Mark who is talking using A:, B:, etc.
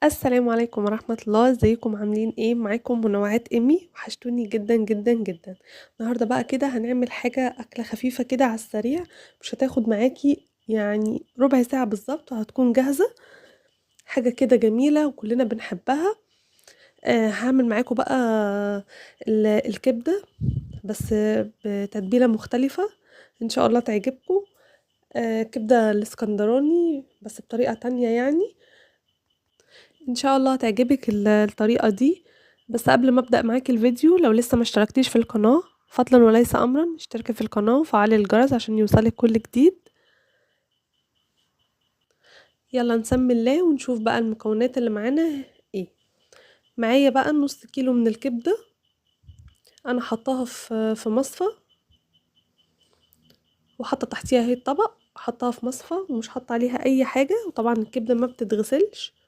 A: السلام عليكم ورحمة الله، ازيكم عاملين ايه؟ معاكم منوعات ايمي، وحشتوني جدا جدا جدا. النهاردة بقى كده هنعمل حاجة أكلة خفيفة كده على السريع، مش هتاخد معاكي يعني ربع ساعة بالظبط وهتكون جاهزة. حاجة كده جميلة وكلنا بنحبها. هعمل معاكم بقى الكبدة، بس بتتبيلة مختلفة ان شاء الله تعجبكم. كبدة الاسكندراني بس بطريقة تانية يعني. ان شاء الله تعجبك الطريقة دي. بس قبل ما ابدأ معاكي الفيديو، لو لسه ما اشتركتيش في القناة فضلا وليس امرا اشتركي في القناة وفعلي الجرس عشان يوصلك كل جديد. يلا نسمي الله ونشوف بقى المكونات اللي معانا ايه. معايا بقى نص كيلو من الكبدة، انا حطاها في مصفى، وحاطه تحتيها اهي الطبق، حطاها في مصفى ومش حاطه عليها اي حاجة. وطبعا الكبدة ما بتتغسلش،